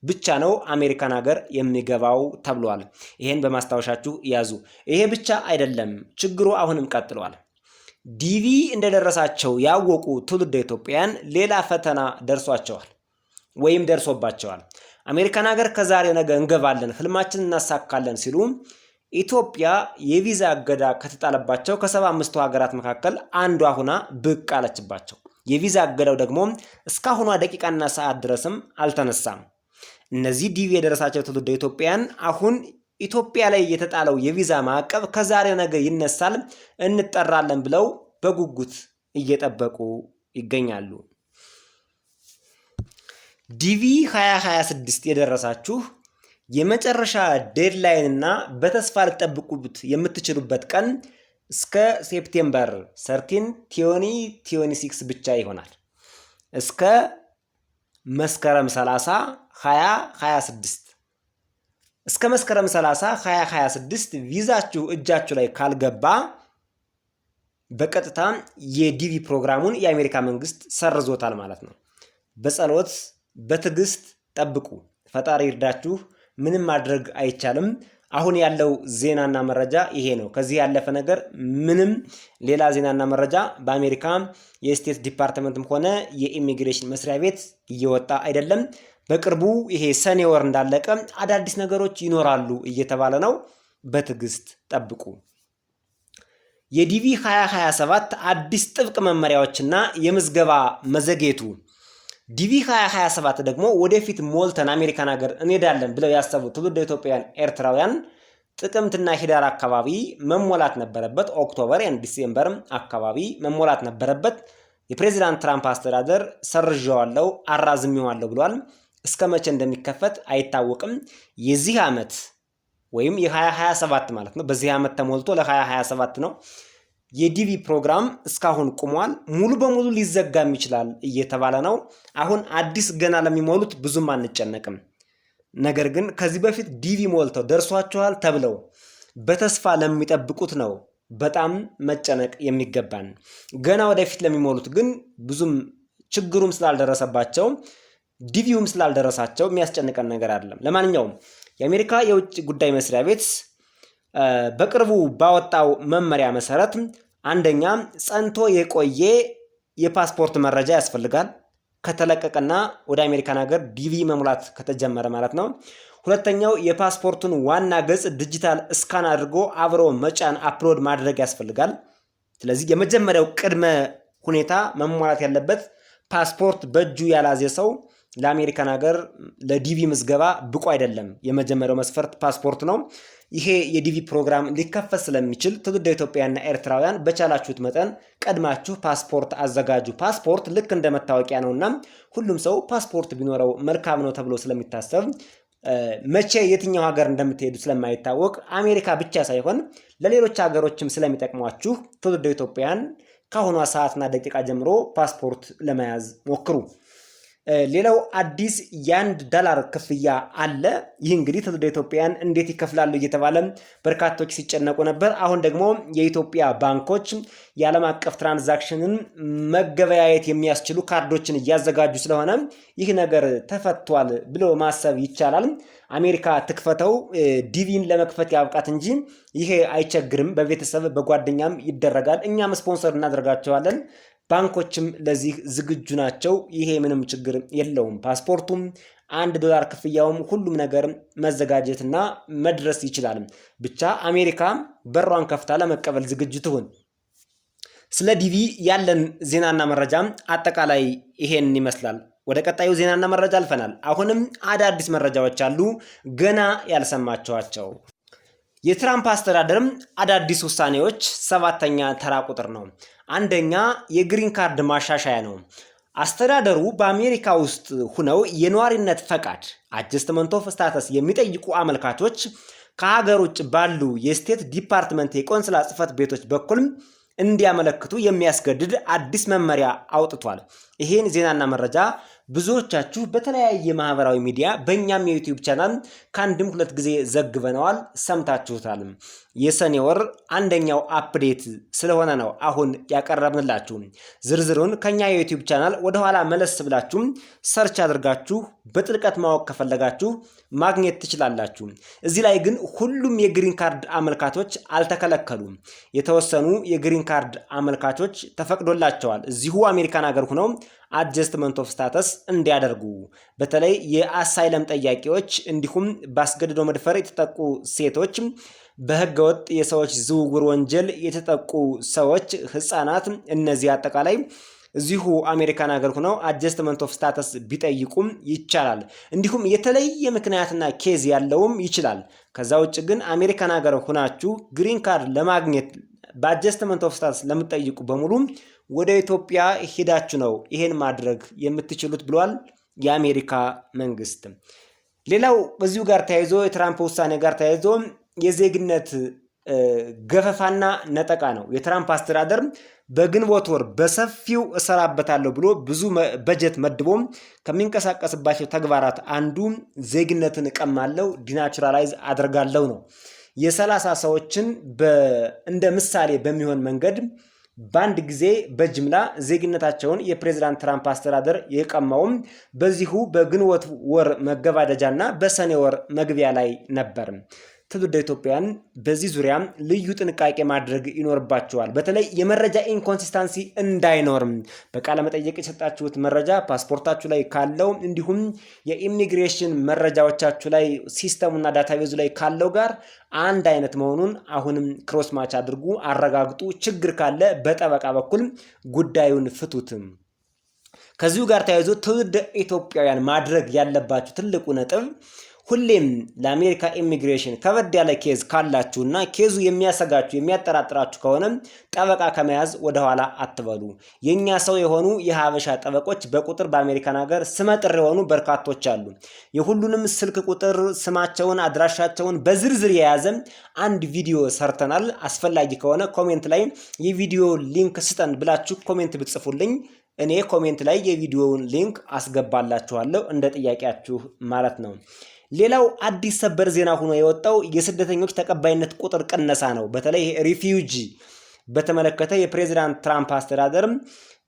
[SPEAKER 1] ብቻ ነው አሜሪካን ሀገር የሚገባው ተብሏል። ይሄን በማስታወሻችሁ ያዙ። ይሄ ብቻ አይደለም፣ ችግሩ አሁንም ቀጥሏል። ዲቪ እንደደረሳቸው ያወቁ ትውልደ ኢትዮጵያውያን ሌላ ፈተና ደርሷቸዋል ወይም ደርሶባቸዋል። አሜሪካን ሀገር ከዛሬ ነገ እንገባለን፣ ህልማችንን እናሳካለን ሲሉ ኢትዮጵያ የቪዛ እገዳ ከተጣለባቸው ከ75ቱ ሀገራት መካከል አንዷ ሆና ብቅ አለችባቸው። የቪዛ እገዳው ደግሞ እስካሁኗ ደቂቃና ሰዓት ድረስም አልተነሳም። እነዚህ ዲቪ የደረሳቸው ትውልደ ኢትዮጵያውያን አሁን ኢትዮጵያ ላይ የተጣለው የቪዛ ማዕቀብ ከዛሬ ነገ ይነሳል፣ እንጠራለን ብለው በጉጉት እየጠበቁ ይገኛሉ። ዲቪ 2026 የደረሳችሁ የመጨረሻ ዴድላይን እና በተስፋ ልትጠብቁት የምትችሉበት ቀን እስከ ሴፕቴምበር 13 2026 ብቻ ይሆናል። እስከ መስከረም 30 2026 እስከ መስከረም 30 2026 ቪዛችሁ እጃችሁ ላይ ካልገባ በቀጥታ የዲቪ ፕሮግራሙን የአሜሪካ መንግስት ሰርዞታል ማለት ነው። በጸሎት በትዕግስት ጠብቁ። ፈጣሪ ይርዳችሁ። ምንም ማድረግ አይቻልም። አሁን ያለው ዜናና መረጃ ይሄ ነው። ከዚህ ያለፈ ነገር ምንም ሌላ ዜናና መረጃ በአሜሪካ የስቴት ዲፓርትመንትም ሆነ የኢሚግሬሽን መስሪያ ቤት እየወጣ አይደለም። በቅርቡ ይሄ ሰኔ ወር እንዳለቀ አዳዲስ ነገሮች ይኖራሉ እየተባለ ነው። በትዕግስት ጠብቁ። የዲቪ 2027 አዲስ ጥብቅ መመሪያዎችና የምዝገባ መዘግየቱ። ዲቪ 2027 ደግሞ ወደፊት ሞልተን አሜሪካን ሀገር እንሄዳለን ብለው ያሰቡ ትውልደ ኢትዮጵያውያን ኤርትራውያን ጥቅምትና ሂዳር አካባቢ መሞላት ነበረበት። ኦክቶበር ዲሴምበር አካባቢ መሞላት ነበረበት። የፕሬዚዳንት ትራምፕ አስተዳደር ሰርዣዋለሁ፣ አራዝሜዋለሁ ብሏል። እስከ መቼ እንደሚከፈት አይታወቅም። የዚህ ዓመት ወይም የ2027 ማለት ነው። በዚህ ዓመት ተሞልቶ ለ2027 ነው። የዲቪ ፕሮግራም እስካሁን ቁሟል። ሙሉ በሙሉ ሊዘጋም ይችላል እየተባለ ነው። አሁን አዲስ ገና ለሚሞሉት ብዙም አንጨነቅም። ነገር ግን ከዚህ በፊት ዲቪ ሞልተው ደርሷቸዋል ተብለው በተስፋ ለሚጠብቁት ነው በጣም መጨነቅ የሚገባን። ገና ወደፊት ለሚሞሉት ግን ብዙም ችግሩም ስላልደረሰባቸው ዲቪውም ስላልደረሳቸው የሚያስጨንቀን ነገር አይደለም። ለማንኛውም የአሜሪካ የውጭ ጉዳይ መስሪያ ቤት በቅርቡ ባወጣው መመሪያ መሰረት አንደኛ ጸንቶ የቆየ የፓስፖርት መረጃ ያስፈልጋል ከተለቀቀና ወደ አሜሪካን ሀገር ዲቪ መሙላት ከተጀመረ ማለት ነው። ሁለተኛው የፓስፖርቱን ዋና ገጽ ዲጂታል ስካን አድርጎ አብሮ መጫን አፕሎድ ማድረግ ያስፈልጋል። ስለዚህ የመጀመሪያው ቅድመ ሁኔታ መሟላት ያለበት ፓስፖርት በእጁ ያላዘ ሰው ለአሜሪካን ሀገር ለዲቪ ምዝገባ ብቁ አይደለም። የመጀመሪያው መስፈርት ፓስፖርት ነው። ይሄ የዲቪ ፕሮግራም ሊከፈት ስለሚችል ትውልደ ኢትዮጵያና ኤርትራውያን በቻላችሁት መጠን ቀድማችሁ ፓስፖርት አዘጋጁ። ፓስፖርት ልክ እንደ መታወቂያ ነውና ሁሉም ሰው ፓስፖርት ቢኖረው መልካም ነው ተብሎ ስለሚታሰብ መቼ የትኛው ሀገር እንደምትሄዱ ስለማይታወቅ አሜሪካ ብቻ ሳይሆን ለሌሎች ሀገሮችም ስለሚጠቅሟችሁ ትውልደ ኢትዮጵያን ከአሁኗ ሰዓትና ደቂቃ ጀምሮ ፓስፖርት ለመያዝ ሞክሩ። ሌላው አዲስ $1 ክፍያ አለ። ይህ እንግዲህ ትውልደ ኢትዮጵያውያን እንዴት ይከፍላሉ እየተባለ በርካቶች ሲጨነቁ ነበር። አሁን ደግሞ የኢትዮጵያ ባንኮች የዓለም አቀፍ ትራንዛክሽንን መገበያየት የሚያስችሉ ካርዶችን እያዘጋጁ ስለሆነ ይህ ነገር ተፈቷል ብሎ ማሰብ ይቻላል። አሜሪካ ትክፈተው፣ ዲቪን ለመክፈት ያብቃት እንጂ ይሄ አይቸግርም። በቤተሰብ በጓደኛም ይደረጋል። እኛም ስፖንሰር እናደርጋቸዋለን። ባንኮችም ለዚህ ዝግጁ ናቸው። ይሄ ምንም ችግር የለውም። ፓስፖርቱም $1 ክፍያውም ሁሉም ነገር መዘጋጀትና መድረስ ይችላል። ብቻ አሜሪካ በሯን ከፍታ ለመቀበል ዝግጁ ትሁን። ስለ ዲቪ ያለን ዜናና መረጃ አጠቃላይ ይሄን ይመስላል። ወደ ቀጣዩ ዜናና መረጃ አልፈናል። አሁንም አዳዲስ መረጃዎች አሉ ገና ያልሰማችኋቸው። የትራምፕ አስተዳደርም አዳዲስ ውሳኔዎች 7ኛ ተራ ቁጥር ነው። አንደኛ የግሪን ካርድ ማሻሻያ ነው። አስተዳደሩ በአሜሪካ ውስጥ ሁነው የነዋሪነት ፈቃድ አጀስትመንት ኦፍ ስታተስ የሚጠይቁ አመልካቾች ከሀገር ውጭ ባሉ የስቴት ዲፓርትመንት የቆንስላ ጽሕፈት ቤቶች በኩል እንዲያመለክቱ የሚያስገድድ አዲስ መመሪያ አውጥቷል። ይሄን ዜናና መረጃ ብዙዎቻችሁ በተለያየ ማህበራዊ ሚዲያ በእኛም የዩቲዩብ ቻናል ከአንድም 2 ጊዜ ዘግበነዋል፣ ሰምታችሁታል። የሰኔ ወር አንደኛው አፕዴት ስለሆነ ነው አሁን ያቀረብንላችሁ። ዝርዝሩን ከኛ የዩቲዩብ ቻናል ወደኋላ መለስ ብላችሁ ሰርች አድርጋችሁ በጥልቀት ማወቅ ከፈለጋችሁ ማግኘት ትችላላችሁ። እዚህ ላይ ግን ሁሉም የግሪን ካርድ አመልካቾች አልተከለከሉም። የተወሰኑ የግሪን ካርድ አመልካቾች ተፈቅዶላቸዋል እዚሁ አሜሪካን ሀገር ሆነው አጀስትመንት ኦፍ ስታተስ እንዲያደርጉ። በተለይ የአሳይለም ጠያቂዎች እንዲሁም በአስገድዶ መድፈር የተጠቁ ሴቶች፣ በህገወጥ የሰዎች ዝውውር ወንጀል የተጠቁ ሰዎች፣ ህፃናት፣ እነዚህ አጠቃላይ እዚሁ አሜሪካን ሀገር ሆነው አጀስትመንት ኦፍ ስታተስ ቢጠይቁም ይቻላል። እንዲሁም የተለየ ምክንያትና ኬዝ ያለውም ይችላል። ከዛ ውጭ ግን አሜሪካን ሀገር ሆናችሁ ግሪን ካርድ ለማግኘት በአጀስትመንት ኦፍ ስታተስ ለምትጠይቁ በሙሉ ወደ ኢትዮጵያ ሄዳችሁ ነው ይሄን ማድረግ የምትችሉት ብሏል የአሜሪካ መንግስት። ሌላው በዚሁ ጋር ተያይዞ የትራምፕ ውሳኔ ጋር ተያይዞ የዜግነት ገፈፋና ነጠቃ ነው። የትራምፕ አስተዳደር በግንቦት ወር በሰፊው እሰራበታለሁ ብሎ ብዙ በጀት መድቦ ከሚንቀሳቀስባቸው ተግባራት አንዱ ዜግነትን እቀማለሁ፣ ዲናቹራላይዝ አድርጋለሁ ነው። የ30 ሰዎችን እንደ ምሳሌ በሚሆን መንገድ በአንድ ጊዜ በጅምላ ዜግነታቸውን የፕሬዝዳንት ትራምፕ አስተዳደር የቀማውም በዚሁ በግንቦት ወር መገባደጃና በሰኔ ወር መግቢያ ላይ ነበር። ትውልደ ኢትዮጵያውያን በዚህ ዙሪያ ልዩ ጥንቃቄ ማድረግ ይኖርባቸዋል። በተለይ የመረጃ ኢንኮንሲስታንሲ እንዳይኖርም በቃለ መጠየቅ የሰጣችሁት መረጃ ፓስፖርታችሁ ላይ ካለው እንዲሁም የኢሚግሬሽን መረጃዎቻችሁ ላይ ሲስተሙና ዳታቤዙ ላይ ካለው ጋር አንድ አይነት መሆኑን አሁንም ክሮስ ማች አድርጉ፣ አረጋግጡ። ችግር ካለ በጠበቃ በኩል ጉዳዩን ፍቱትም። ከዚሁ ጋር ተያይዞ ትውልደ ኢትዮጵያውያን ማድረግ ያለባችሁ ትልቁ ነጥብ ሁሌም ለአሜሪካ ኢሚግሬሽን ከበድ ያለ ኬዝ ካላችሁና ኬዙ የሚያሰጋችሁ የሚያጠራጥራችሁ ከሆነ ጠበቃ ከመያዝ ወደኋላ አትበሉ። የኛ ሰው የሆኑ የሀበሻ ጠበቆች በቁጥር በአሜሪካን ሀገር ስመጥር የሆኑ በርካቶች አሉ። የሁሉንም ስልክ ቁጥር፣ ስማቸውን፣ አድራሻቸውን በዝርዝር የያዘ አንድ ቪዲዮ ሰርተናል። አስፈላጊ ከሆነ ኮሜንት ላይ የቪዲዮ ሊንክ ስጠን ብላችሁ ኮሜንት ብትጽፉልኝ እኔ ኮሜንት ላይ የቪዲዮውን ሊንክ አስገባላችኋለሁ እንደ ጥያቄያችሁ ማለት ነው። ሌላው አዲስ ሰበር ዜና ሆኖ የወጣው የስደተኞች ተቀባይነት ቁጥር ቅነሳ ነው። በተለይ ሪፊውጂ በተመለከተ የፕሬዝዳንት ትራምፕ አስተዳደር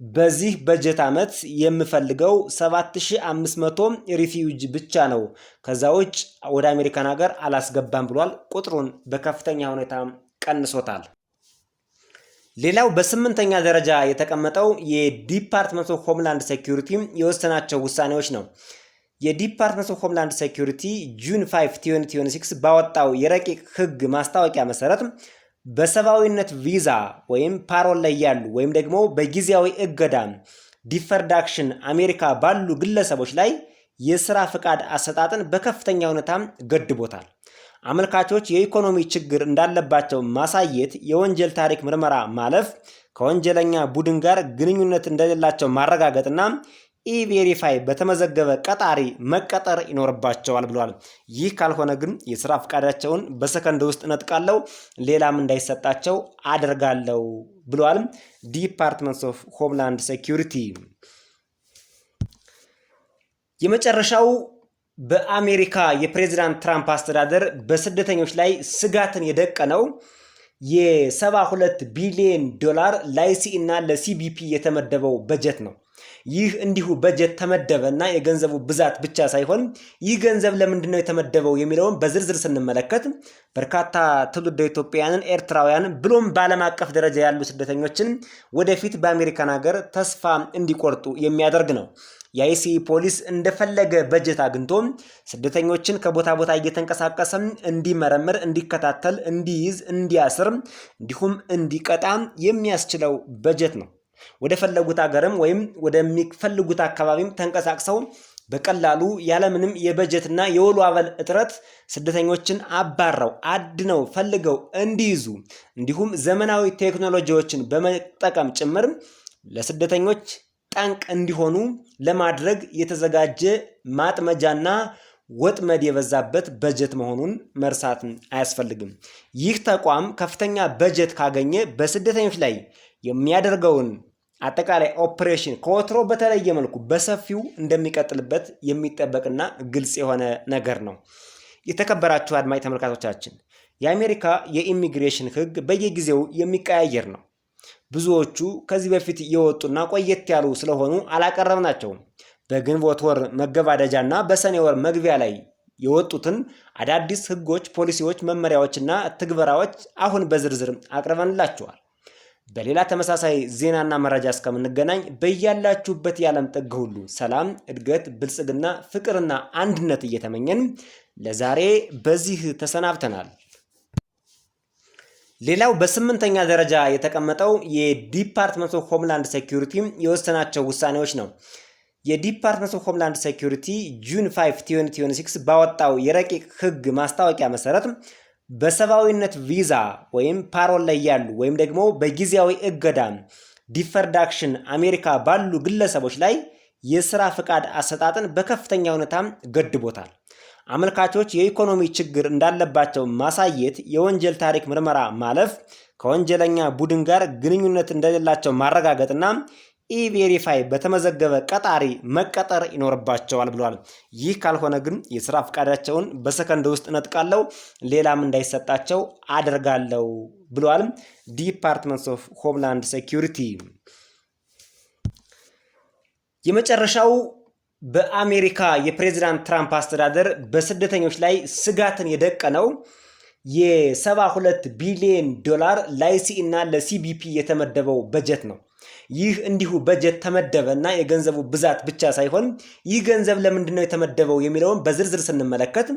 [SPEAKER 1] በዚህ በጀት ዓመት የምፈልገው 7500 ሪፊውጂ ብቻ ነው፣ ከዛ ውጭ ወደ አሜሪካን ሀገር አላስገባም ብሏል። ቁጥሩን በከፍተኛ ሁኔታ ቀንሶታል። ሌላው በስምንተኛ ደረጃ የተቀመጠው የዲፓርትመንት ኦፍ ሆምላንድ ሴኩሪቲ የወሰናቸው ውሳኔዎች ነው። የዲፓርትመንት ኦፍ ሆምላንድ ሴኩሪቲ ጁን 5 2026 ባወጣው የረቂቅ ህግ ማስታወቂያ መሰረት በሰብአዊነት ቪዛ ወይም ፓሮል ላይ ያሉ ወይም ደግሞ በጊዜያዊ እገዳ ዲፈርድ አክሽን አሜሪካ ባሉ ግለሰቦች ላይ የሥራ ፍቃድ አሰጣጥን በከፍተኛ ሁኔታ ገድቦታል። አመልካቾች የኢኮኖሚ ችግር እንዳለባቸው ማሳየት፣ የወንጀል ታሪክ ምርመራ ማለፍ፣ ከወንጀለኛ ቡድን ጋር ግንኙነት እንደሌላቸው ማረጋገጥና ኢቬሪፋይ በተመዘገበ ቀጣሪ መቀጠር ይኖርባቸዋል ብለዋል። ይህ ካልሆነ ግን የሥራ ፍቃዳቸውን በሰከንድ ውስጥ ነጥቃለው፣ ሌላም እንዳይሰጣቸው አደርጋለሁ ብለዋል ዲፓርትመንት ኦፍ ሆምላንድ ሴኩሪቲ። የመጨረሻው በአሜሪካ የፕሬዝዳንት ትራምፕ አስተዳደር በስደተኞች ላይ ስጋትን የደቀነው የ72 ቢሊዮን ዶላር ለአይሲ እና ለሲቢፒ የተመደበው በጀት ነው። ይህ እንዲሁ በጀት ተመደበ እና የገንዘቡ ብዛት ብቻ ሳይሆን ይህ ገንዘብ ለምንድነው የተመደበው የሚለውን በዝርዝር ስንመለከት በርካታ ትውልደ ኢትዮጵያውያንን፣ ኤርትራውያን ብሎም በዓለም አቀፍ ደረጃ ያሉ ስደተኞችን ወደፊት በአሜሪካን ሀገር ተስፋ እንዲቆርጡ የሚያደርግ ነው። የአይሲ ፖሊስ እንደፈለገ በጀት አግኝቶ ስደተኞችን ከቦታ ቦታ እየተንቀሳቀሰ እንዲመረምር፣ እንዲከታተል፣ እንዲይዝ፣ እንዲያስር እንዲሁም እንዲቀጣ የሚያስችለው በጀት ነው። ወደ ፈለጉት ሀገርም ወይም ወደሚፈልጉት አካባቢም ተንቀሳቅሰው በቀላሉ ያለምንም የበጀትና የወሎ አበል እጥረት ስደተኞችን አባረው አድነው ፈልገው እንዲይዙ እንዲሁም ዘመናዊ ቴክኖሎጂዎችን በመጠቀም ጭምር ለስደተኞች ጠንቅ እንዲሆኑ ለማድረግ የተዘጋጀ ማጥመጃና ወጥመድ የበዛበት በጀት መሆኑን መርሳት አያስፈልግም። ይህ ተቋም ከፍተኛ በጀት ካገኘ በስደተኞች ላይ የሚያደርገውን አጠቃላይ ኦፕሬሽን ከወትሮ በተለየ መልኩ በሰፊው እንደሚቀጥልበት የሚጠበቅና ግልጽ የሆነ ነገር ነው። የተከበራችሁ አድማጭ ተመልካቾቻችን፣ የአሜሪካ የኢሚግሬሽን ሕግ በየጊዜው የሚቀያየር ነው። ብዙዎቹ ከዚህ በፊት የወጡና ቆየት ያሉ ስለሆኑ አላቀረብናቸውም። በግንቦት ወር መገባደጃና በሰኔ ወር መግቢያ ላይ የወጡትን አዳዲስ ሕጎች፣ ፖሊሲዎች፣ መመሪያዎችና ትግበራዎች አሁን በዝርዝር አቅርበንላችኋል። በሌላ ተመሳሳይ ዜናና መረጃ እስከምንገናኝ በያላችሁበት የዓለም ጥግ ሁሉ ሰላም፣ እድገት፣ ብልጽግና፣ ፍቅርና አንድነት እየተመኘን ለዛሬ በዚህ ተሰናብተናል። ሌላው በስምንተኛ ደረጃ የተቀመጠው የዲፓርትመንት ኦፍ ሆምላንድ ሴኩሪቲ የወሰናቸው ውሳኔዎች ነው። የዲፓርትመንት ኦፍ ሆምላንድ ሴኩሪቲ ጁን 5 2026 ባወጣው የረቂቅ ህግ ማስታወቂያ መሰረት በሰብአዊነት ቪዛ ወይም ፓሮል ላይ ያሉ ወይም ደግሞ በጊዜያዊ እገዳ ዲፈርድ አክሽን አሜሪካ ባሉ ግለሰቦች ላይ የሥራ ፍቃድ አሰጣጥን በከፍተኛ ሁኔታ ገድቦታል። አመልካቾች የኢኮኖሚ ችግር እንዳለባቸው ማሳየት፣ የወንጀል ታሪክ ምርመራ ማለፍ፣ ከወንጀለኛ ቡድን ጋር ግንኙነት እንደሌላቸው ማረጋገጥና ኢቬሪፋይ በተመዘገበ ቀጣሪ መቀጠር ይኖርባቸዋል ብለዋል። ይህ ካልሆነ ግን የሥራ ፍቃዳቸውን በሰከንድ ውስጥ ነጥቃለው፣ ሌላም እንዳይሰጣቸው አደርጋለሁ ብለዋል ዲፓርትመንት ኦፍ ሆምላንድ ሴኩሪቲ። የመጨረሻው በአሜሪካ የፕሬዝዳንት ትራምፕ አስተዳደር በስደተኞች ላይ ስጋትን የደቀነው የ72 ቢሊዮን ዶላር ለአይሲ እና ለሲቢፒ የተመደበው በጀት ነው። ይህ እንዲሁ በጀት ተመደበ እና የገንዘቡ ብዛት ብቻ ሳይሆን ይህ ገንዘብ ለምንድን ነው የተመደበው የሚለውን በዝርዝር ስንመለከት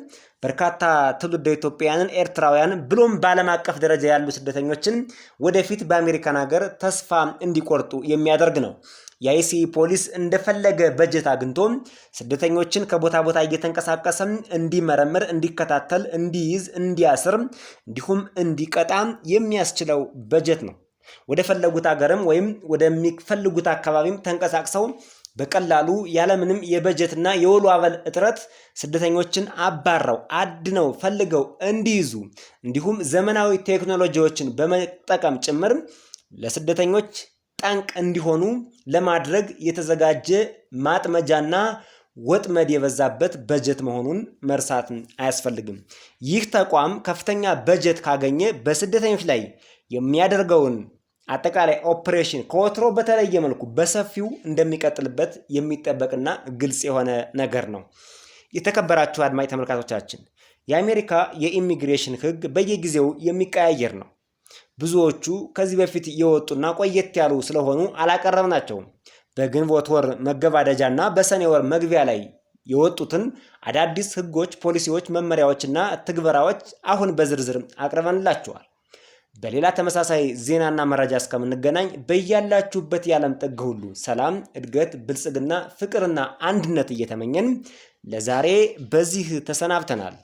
[SPEAKER 1] በርካታ ትውልደ ኢትዮጵያውያንን፣ ኤርትራውያንን ብሎም በዓለም አቀፍ ደረጃ ያሉ ስደተኞችን ወደፊት በአሜሪካን ሀገር ተስፋ እንዲቆርጡ የሚያደርግ ነው። የአይሲ ፖሊስ እንደፈለገ በጀት አግኝቶ ስደተኞችን ከቦታ ቦታ እየተንቀሳቀሰ እንዲመረምር፣ እንዲከታተል፣ እንዲይዝ፣ እንዲያስር እንዲሁም እንዲቀጣ የሚያስችለው በጀት ነው። ወደ ፈለጉት ሀገርም ወይም ወደሚፈልጉት አካባቢም ተንቀሳቅሰው በቀላሉ ያለምንም የበጀትና የወሎ አበል እጥረት ስደተኞችን አባረው አድነው ፈልገው እንዲይዙ እንዲሁም ዘመናዊ ቴክኖሎጂዎችን በመጠቀም ጭምር ለስደተኞች ጠንቅ እንዲሆኑ ለማድረግ የተዘጋጀ ማጥመጃና ወጥመድ የበዛበት በጀት መሆኑን መርሳት አያስፈልግም። ይህ ተቋም ከፍተኛ በጀት ካገኘ በስደተኞች ላይ የሚያደርገውን አጠቃላይ ኦፕሬሽን ከወትሮ በተለየ መልኩ በሰፊው እንደሚቀጥልበት የሚጠበቅና ግልጽ የሆነ ነገር ነው። የተከበራችሁ አድማጭ ተመልካቾቻችን፣ የአሜሪካ የኢሚግሬሽን ሕግ በየጊዜው የሚቀያየር ነው። ብዙዎቹ ከዚህ በፊት የወጡና ቆየት ያሉ ስለሆኑ አላቀረብናቸውም። በግንቦት ወር መገባደጃና በሰኔ ወር መግቢያ ላይ የወጡትን አዳዲስ ሕጎች፣ ፖሊሲዎች፣ መመሪያዎችና ትግበራዎች አሁን በዝርዝር አቅርበንላችኋል። በሌላ ተመሳሳይ ዜናና መረጃ እስከምንገናኝ በያላችሁበት የዓለም ጥግ ሁሉ ሰላም፣ እድገት፣ ብልጽግና፣ ፍቅርና አንድነት እየተመኘን ለዛሬ በዚህ ተሰናብተናል።